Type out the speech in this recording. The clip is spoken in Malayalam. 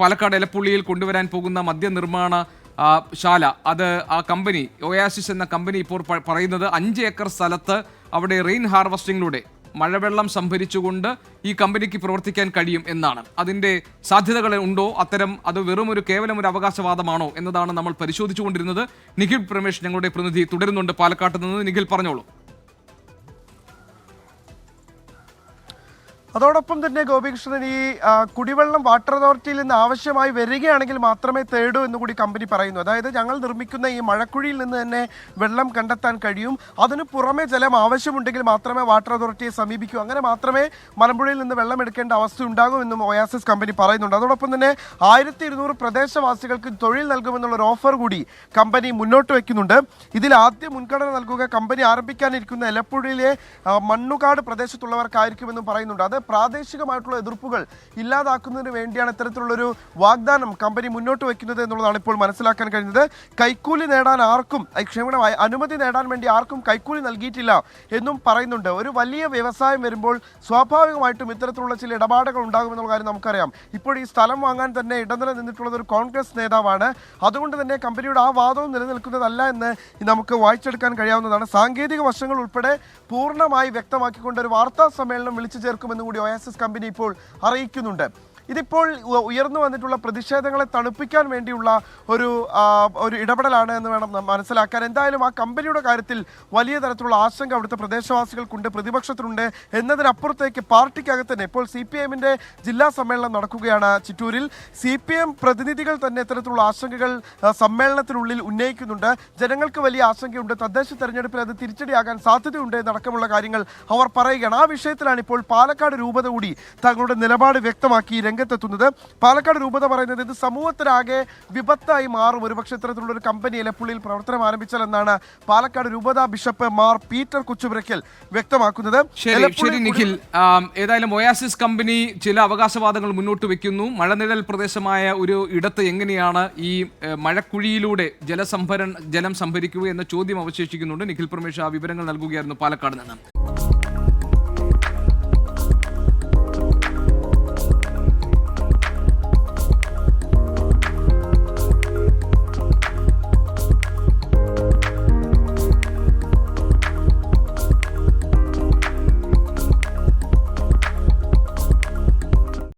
പാലക്കാട് എലപ്പുള്ളിയിൽ കൊണ്ടുവരാൻ പോകുന്ന മദ്യനിർമ്മാണ ശാല, അത് ആ കമ്പനി ഒയാസിസ് എന്ന കമ്പനി ഇപ്പോൾ പറയുന്നത് 5 ഏക്കർ സ്ഥലത്ത് അവിടെ റെയിൻ ഹാർവസ്റ്റിങ്ങിലൂടെ മഴവെള്ളം സംഭരിച്ചുകൊണ്ട് ഈ കമ്പനിക്ക് പ്രവർത്തിക്കാൻ കഴിയും എന്നാണ്. അതിൻ്റെ സാധ്യതകൾ ഉണ്ടോ, അത് വെറും കേവലം ഒരു അവകാശവാദമാണോ എന്നതാണ് നമ്മൾ പരിശോധിച്ചുകൊണ്ടിരുന്നത്. നിഖിൽ പ്രമേഷ് ഞങ്ങളുടെ പ്രതിനിധി തുടരുന്നുണ്ട് പാലക്കാട്ട് നിന്ന്. നിഖിൽ, പറഞ്ഞോളൂ. അതോടൊപ്പം തന്നെ ഗോപികൃഷ്ണൻ, ഈ കുടിവെള്ളം വാട്ടർ അതോറിറ്റിയിൽ നിന്ന് ആവശ്യമായി വരികയാണെങ്കിൽ മാത്രമേ തേടൂ എന്നുകൂടി കമ്പനി പറയുന്നു. അതായത് ഞങ്ങൾ നിർമ്മിക്കുന്ന ഈ മഴക്കുഴിയിൽ നിന്ന് തന്നെ വെള്ളം കണ്ടെത്താൻ കഴിയും, അതിനു പുറമെ ജലം ആവശ്യമുണ്ടെങ്കിൽ മാത്രമേ വാട്ടർ അതോറിറ്റിയെ സമീപിക്കൂ, അങ്ങനെ മാത്രമേ മലമ്പുഴയിൽ നിന്ന് വെള്ളം എടുക്കേണ്ട അവസ്ഥ ഉണ്ടാകുമെന്നും ഒയാസിസ് കമ്പനി പറയുന്നുണ്ട്. അതോടൊപ്പം തന്നെ 1200 പ്രദേശവാസികൾക്ക് തൊഴിൽ നൽകുമെന്നുള്ള ഒരു ഓഫർ കൂടി കമ്പനി മുന്നോട്ട് വയ്ക്കുന്നുണ്ട്. ഇതിൽ ആദ്യം മുൻഗണന നൽകുക കമ്പനി ആരംഭിക്കാനിരിക്കുന്ന എലപ്പുഴയിലെ മണ്ണുകാട് പ്രദേശത്തുള്ളവർക്കായിരിക്കുമെന്നും പറയുന്നുണ്ട്. അത് പ്രാദേശികമായിട്ടുള്ള എതിർപ്പുകൾ ഇല്ലാതാക്കുന്നതിന് വേണ്ടിയാണ് ഇത്തരത്തിലുള്ളൊരു വാഗ്ദാനം കമ്പനി മുന്നോട്ട് വയ്ക്കുന്നത് എന്നുള്ളതാണ് ഇപ്പോൾ മനസ്സിലാക്കാൻ കഴിയുന്നത്. കൈക്കൂലി നേടാൻ അനുമതി നേടാൻ വേണ്ടി ആർക്കും കൈക്കൂലി നൽകിയിട്ടില്ല എന്നും പറയുന്നുണ്ട്. ഒരു വലിയ വ്യവസായം വരുമ്പോൾ സ്വാഭാവികമായിട്ടും ഇത്തരത്തിലുള്ള ചില ഇടപാടുകൾ ഉണ്ടാകുമെന്നുള്ള കാര്യം നമുക്കറിയാം. ഇപ്പോൾ ഈ സ്ഥലം വാങ്ങാൻ തന്നെ ഇടനില നിന്നിട്ടുള്ളത് ഒരു കോൺഗ്രസ് നേതാവാണ്. അതുകൊണ്ട് തന്നെ കമ്പനിയുടെ ആ വാദവും നിലനിൽക്കുന്നതല്ല എന്ന് നമുക്ക് വായിച്ചെടുക്കാൻ കഴിയാവുന്നതാണ്. സാങ്കേതിക വശങ്ങൾ ഉൾപ്പെടെ പൂർണ്ണമായി വ്യക്തമാക്കിക്കൊണ്ട് ഒരു വാർത്താ സമ്മേളനം വിളിച്ചു ചേർക്കുമെന്ന് കൂടി ഒയാസിസ് കമ്പനി ഇപ്പോൾ അറിയിക്കുന്നുണ്ട്. ഇതിപ്പോൾ ഉയർന്നു വന്നിട്ടുള്ള പ്രതിഷേധങ്ങളെ തണുപ്പിക്കാൻ വേണ്ടിയുള്ള ഒരു ഇടപെടലാണ് എന്ന് വേണം മനസ്സിലാക്കാൻ. എന്തായാലും ആ കമ്പനിയുടെ കാര്യത്തിൽ വലിയ തരത്തിലുള്ള ആശങ്ക അവിടുത്തെ പ്രദേശവാസികൾക്കുണ്ട്, പ്രതിപക്ഷത്തിനുണ്ട്. എന്നതിനപ്പുറത്തേക്ക് പാർട്ടിക്കകത്ത് തന്നെ ഇപ്പോൾ CPM-ന്റെ ജില്ലാ സമ്മേളനം നടക്കുകയാണ് ചിറ്റൂരിൽ. CPM പ്രതിനിധികൾ തന്നെ ഇത്തരത്തിലുള്ള ആശങ്കകൾ സമ്മേളനത്തിനുള്ളിൽ ഉന്നയിക്കുന്നുണ്ട്. ജനങ്ങൾക്ക് വലിയ ആശങ്കയുണ്ട്, തദ്ദേശ തെരഞ്ഞെടുപ്പിൽ അത് തിരിച്ചടിയാകാൻ സാധ്യതയുണ്ട് എന്നടക്കമുള്ള കാര്യങ്ങൾ അവർ പറയുകയാണ്. ആ വിഷയത്തിലാണ് ഇപ്പോൾ പാലക്കാട് രൂപത കൂടി തങ്ങളുടെ നിലപാട് വ്യക്തമാക്കി രംഗത്തെത്തുന്നത്. പാലക്കാട് രൂപത പറയുന്നത് ഇത് സമൂഹത്തിനാകെ വിപത്തായി മാറും ഒരുപക്ഷെ ഇത്തരത്തിലുള്ള ഒരു കമ്പനി എലപ്പുള്ളിയിൽ പ്രവർത്തനം ആരംഭിച്ചാലെന്നാണ് പാലക്കാട് രൂപത ബിഷപ്പ് മാർ പീറ്റർ കുച്ചുപുരയ്ക്കൽ വ്യക്തമാക്കുന്നത്. ശരി നിഖിൽ, ഏതായാലും ഒയാസിസ് കമ്പനി ചില അവകാശവാദങ്ങൾ മുന്നോട്ട് വെക്കുന്നു. മഴനിഴൽ പ്രദേശമായ ഒരു ഇടത്ത് എങ്ങനെയാണ് ഈ മഴക്കുഴിയിലൂടെ ജലം സംഭരിക്കുക എന്ന ചോദ്യം അവശേഷിക്കുന്നുണ്ട്. നിഖിൽ പ്രമേഷ് ആ വിവരങ്ങൾ നൽകുകയായിരുന്നു പാലക്കാട് നിന്ന്.